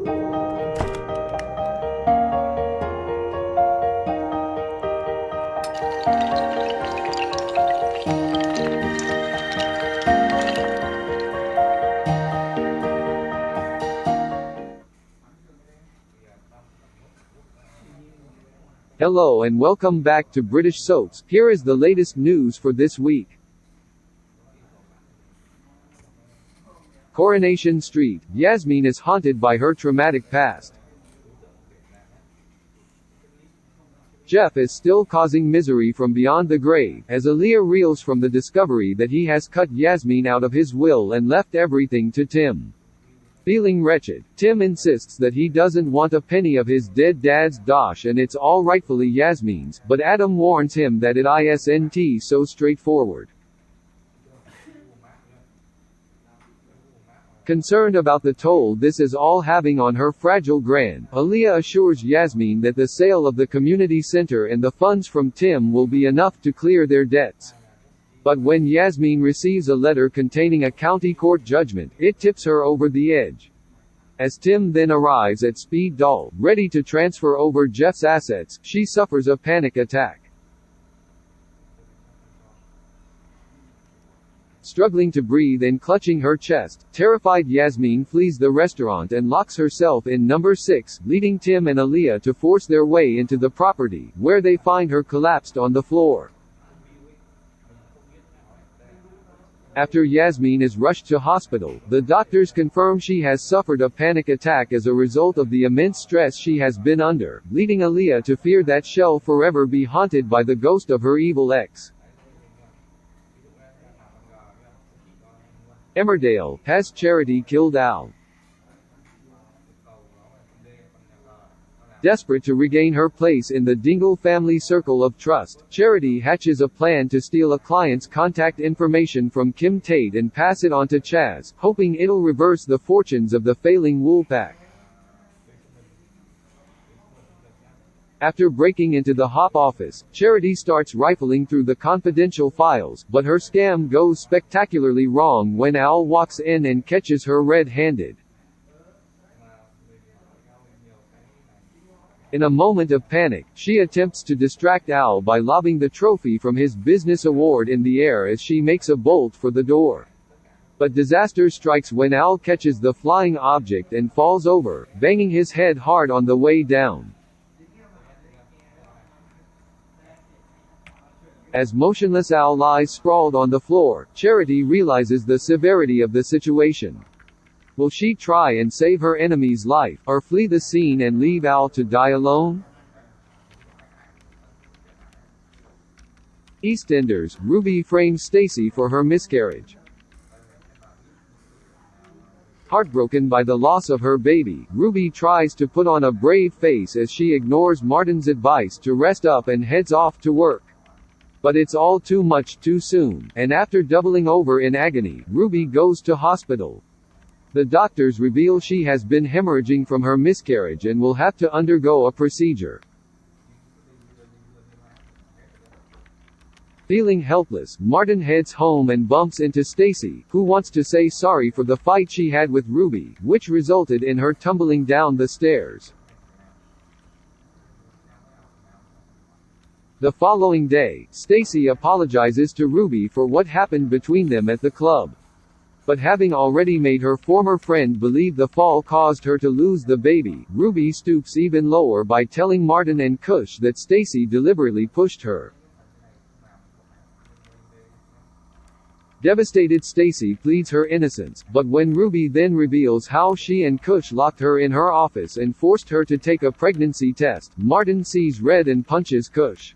Hello and welcome back to British Soaps. Here is the latest news for this week. Coronation Street. Yasmin is haunted by her traumatic past. Jeff is still causing misery from beyond the grave, as Aaliyah reels from the discovery that he has cut Yasmin out of his will and left everything to Tim. Feeling wretched, Tim insists that he doesn't want a penny of his dead dad's dosh and it's all rightfully Yasmin's, but Adam warns him that it isn't so straightforward. Concerned about the toll this is all having on her fragile gran, Aaliyah assures Yasmin that the sale of the community center and the funds from Tim will be enough to clear their debts. But when Yasmin receives a letter containing a county court judgment, it tips her over the edge. As Tim then arrives at Speed Doll, ready to transfer over Jeff's assets, she suffers a panic attack. Struggling to breathe and clutching her chest, terrified Yasmin flees the restaurant and locks herself in number 6, leading Tim and Aaliyah to force their way into the property, where they find her collapsed on the floor. After Yasmin is rushed to hospital, the doctors confirm she has suffered a panic attack as a result of the immense stress she has been under, leading Aaliyah to fear that she'll forever be haunted by the ghost of her evil ex. Emmerdale. Has Charity killed Al? Desperate to regain her place in the Dingle family circle of trust, Charity hatches a plan to steal a client's contact information from Kim Tate and pass it on to Chaz, hoping it'll reverse the fortunes of the failing Woolpack. After breaking into the Hop office, Charity starts rifling through the confidential files, but her scam goes spectacularly wrong when Al walks in and catches her red-handed. In a moment of panic, she attempts to distract Al by lobbing the trophy from his business award in the air as she makes a bolt for the door. But disaster strikes when Al catches the flying object and falls over, banging his head hard on the way down. As motionless Al lies sprawled on the floor, Charity realizes the severity of the situation. Will she try and save her enemy's life, or flee the scene and leave Al to die alone? EastEnders. Ruby frames Stacy for her miscarriage. Heartbroken by the loss of her baby, Ruby tries to put on a brave face as she ignores Martin's advice to rest up and heads off to work. But it's all too much too soon, and after doubling over in agony, Ruby goes to hospital. The doctors reveal she has been hemorrhaging from her miscarriage and will have to undergo a procedure. Feeling helpless, Martin heads home and bumps into Stacy, who wants to say sorry for the fight she had with Ruby, which resulted in her tumbling down the stairs. The following day, Stacy apologizes to Ruby for what happened between them at the club. But having already made her former friend believe the fall caused her to lose the baby, Ruby stoops even lower by telling Martin and Kush that Stacy deliberately pushed her. Devastated, Stacy pleads her innocence, but when Ruby then reveals how she and Kush locked her in her office and forced her to take a pregnancy test, Martin sees red and punches Kush.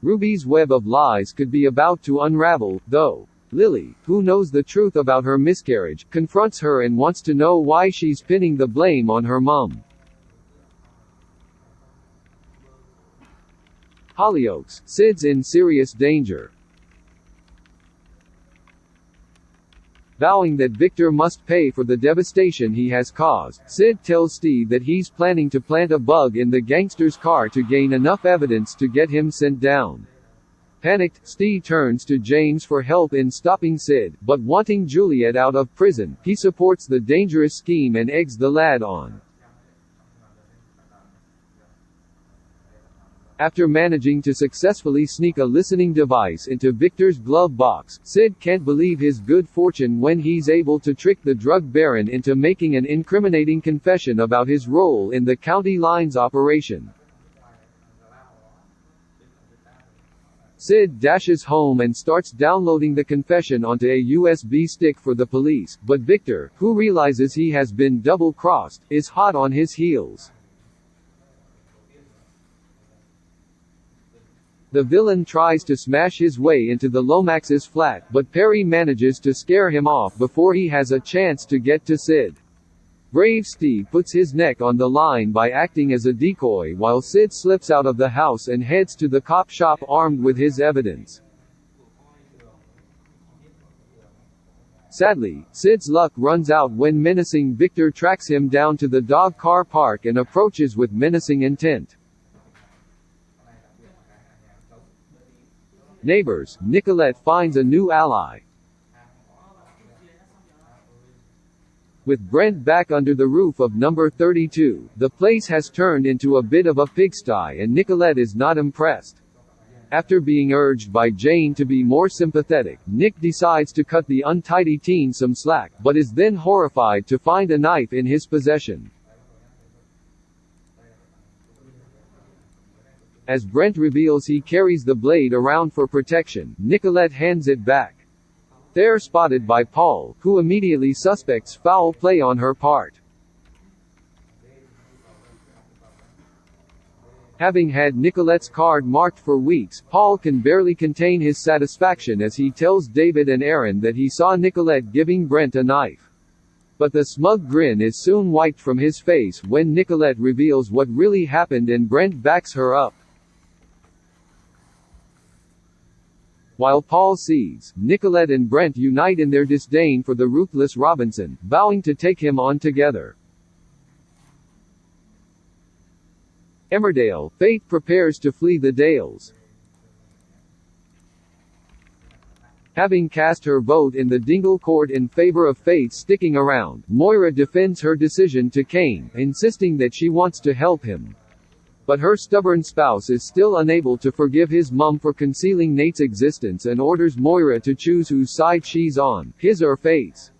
Ruby's web of lies could be about to unravel, though. Lily, who knows the truth about her miscarriage, confronts her and wants to know why she's pinning the blame on her mom. Hollyoaks. Sid's in serious danger. Vowing that Victor must pay for the devastation he has caused, Sid tells Steve that he's planning to plant a bug in the gangster's car to gain enough evidence to get him sent down. Panicked, Steve turns to James for help in stopping Sid, but wanting Juliet out of prison, he supports the dangerous scheme and eggs the lad on. After managing to successfully sneak a listening device into Victor's glove box, Sid can't believe his good fortune when he's able to trick the drug baron into making an incriminating confession about his role in the county lines operation. Sid dashes home and starts downloading the confession onto a USB stick for the police, but Victor, who realizes he has been double-crossed, is hot on his heels. The villain tries to smash his way into the Lomax's flat, but Perry manages to scare him off before he has a chance to get to Sid. Brave Steve puts his neck on the line by acting as a decoy while Sid slips out of the house and heads to the cop shop armed with his evidence. Sadly, Sid's luck runs out when menacing Victor tracks him down to the dog car park and approaches with menacing intent. Neighbors, Nicolette finds a new ally. With Brent back under the roof of number 32, the place has turned into a bit of a pigsty and Nicolette is not impressed. After being urged by Jane to be more sympathetic, Nick decides to cut the untidy teen some slack, but is then horrified to find a knife in his possession. As Brent reveals he carries the blade around for protection, Nicolette hands it back. They're spotted by Paul, who immediately suspects foul play on her part. Having had Nicolette's card marked for weeks, Paul can barely contain his satisfaction as he tells David and Aaron that he saw Nicolette giving Brent a knife. But the smug grin is soon wiped from his face when Nicolette reveals what really happened and Brent backs her up. While Paul sees, Nicolette and Brent unite in their disdain for the ruthless Robinson, vowing to take him on together. Emmerdale, Faith prepares to flee the Dales. Having cast her vote in the Dingle court in favor of Faith sticking around, Moira defends her decision to Kane, insisting that she wants to help him. But her stubborn spouse is still unable to forgive his mum for concealing Nate's existence and orders Moira to choose whose side she's on, his or Faith's.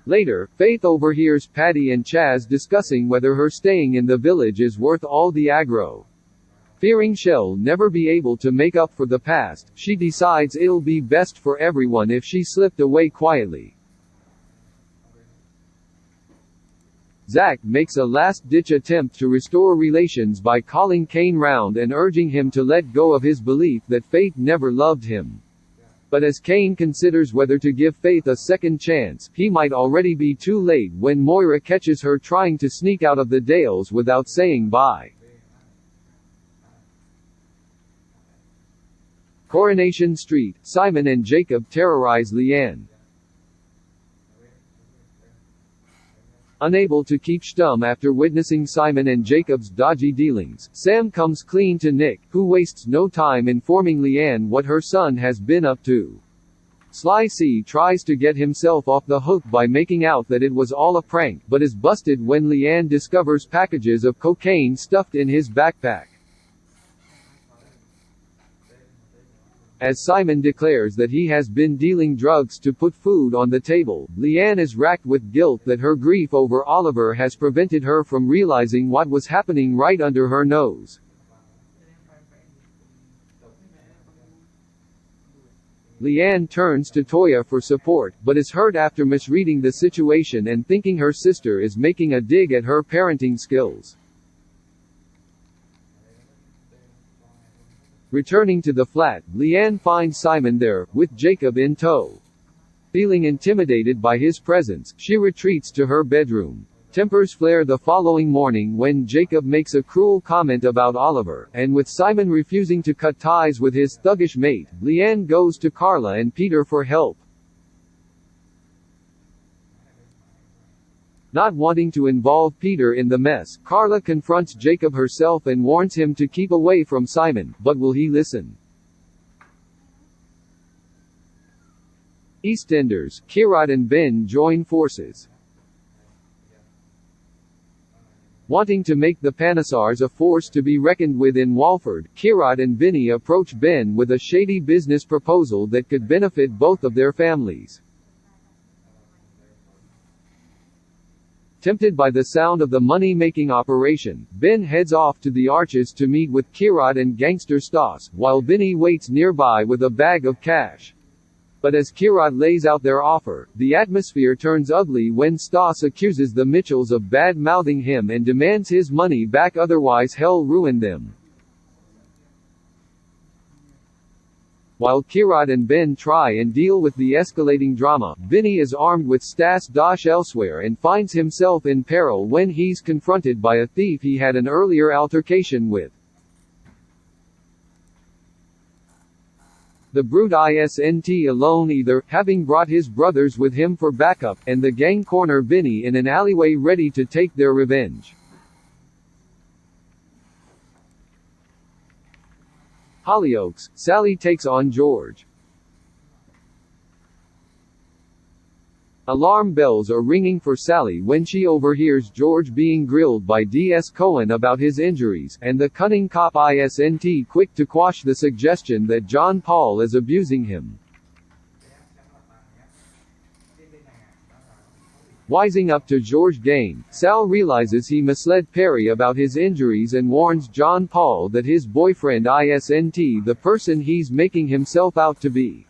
Later, Faith overhears Paddy and Chaz discussing whether her staying in the village is worth all the aggro. Fearing she'll never be able to make up for the past, she decides it'll be best for everyone if she slipped away quietly. Zach makes a last-ditch attempt to restore relations by calling Kane round and urging him to let go of his belief that Faith never loved him. But as Kane considers whether to give Faith a second chance, he might already be too late when Moira catches her trying to sneak out of the Dales without saying bye. Coronation Street, Simon and Jacob terrorize Leanne. Unable to keep stum after witnessing Simon and Jacob's dodgy dealings, Sam comes clean to Nick, who wastes no time informing Leanne what her son has been up to. Sly C tries to get himself off the hook by making out that it was all a prank, but is busted when Leanne discovers packages of cocaine stuffed in his backpack. As Simon declares that he has been dealing drugs to put food on the table, Leanne is racked with guilt that her grief over Oliver has prevented her from realizing what was happening right under her nose. Leanne turns to Toya for support, but is hurt after misreading the situation and thinking her sister is making a dig at her parenting skills. Returning to the flat, Leanne finds Simon there, with Jacob in tow. Feeling intimidated by his presence, she retreats to her bedroom. Tempers flare the following morning when Jacob makes a cruel comment about Oliver, and with Simon refusing to cut ties with his thuggish mate, Leanne goes to Carla and Peter for help. Not wanting to involve Peter in the mess, Carla confronts Jacob herself and warns him to keep away from Simon, but will he listen? EastEnders, Kirat and Ben join forces. Wanting to make the Panesars a force to be reckoned with in Walford, Kirat and Vinny approach Ben with a shady business proposal that could benefit both of their families. Tempted by the sound of the money-making operation, Ben heads off to the Arches to meet with Kirat and gangster Stas, while Vinny waits nearby with a bag of cash. But as Kirat lays out their offer, the atmosphere turns ugly when Stas accuses the Mitchells of bad-mouthing him and demands his money back, otherwise hell ruin them. While Kirat and Ben try and deal with the escalating drama, Vinny is armed with Stas Dash elsewhere and finds himself in peril when he's confronted by a thief he had an earlier altercation with. The brute isn't alone either, having brought his brothers with him for backup, and the gang corner Vinny in an alleyway ready to take their revenge. Hollyoaks, Sally takes on George. Alarm bells are ringing for Sally when she overhears George being grilled by D.S. Cohen about his injuries, and the cunning cop isn't quick to quash the suggestion that John Paul is abusing him. Wising up to George game, Sal realizes he misled Perry about his injuries and warns John Paul that his boyfriend isn't the person he's making himself out to be.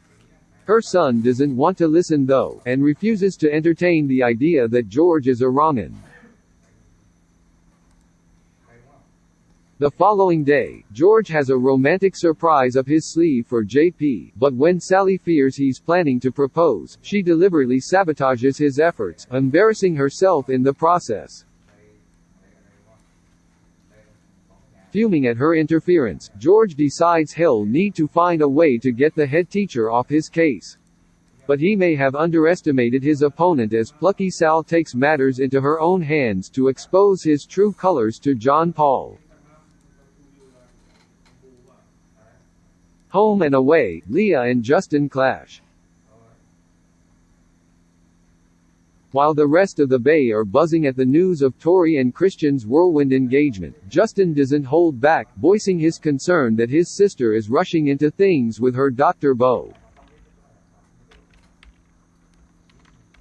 Her son doesn't want to listen though, and refuses to entertain the idea that George is a wrong'un. The following day, George has a romantic surprise up his sleeve for JP, but when Sally fears he's planning to propose, she deliberately sabotages his efforts, embarrassing herself in the process. Fuming at her interference, George decides he'll need to find a way to get the head teacher off his case. But he may have underestimated his opponent as plucky Sal takes matters into her own hands to expose his true colors to John Paul. Home and away, Leah and Justin clash. While the rest of the Bay are buzzing at the news of Tori and Christian's whirlwind engagement, Justin doesn't hold back, voicing his concern that his sister is rushing into things with her Dr. Beau.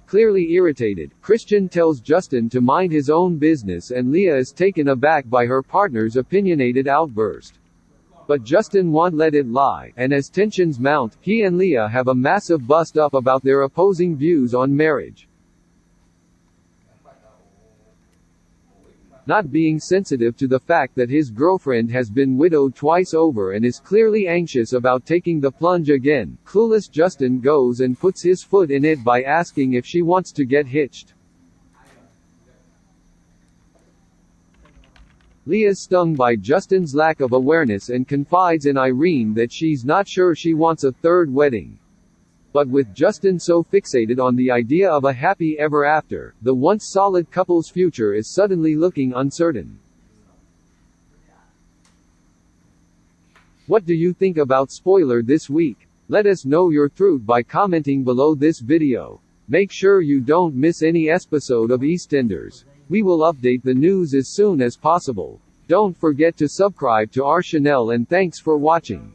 Clearly irritated, Christian tells Justin to mind his own business and Leah is taken aback by her partner's opinionated outburst. But Justin won't let it lie, and as tensions mount, he and Leah have a massive bust-up about their opposing views on marriage. Not being sensitive to the fact that his girlfriend has been widowed twice over and is clearly anxious about taking the plunge again, clueless Justin goes and puts his foot in it by asking if she wants to get hitched. Leah's stung by Justin's lack of awareness and confides in Irene that she's not sure she wants a third wedding. But with Justin so fixated on the idea of a happy ever after, the once solid couple's future is suddenly looking uncertain. What do you think about spoiler this week? Let us know your thoughts by commenting below this video. Make sure you don't miss any episode of EastEnders. We will update the news as soon as possible. Don't forget to subscribe to our channel and thanks for watching.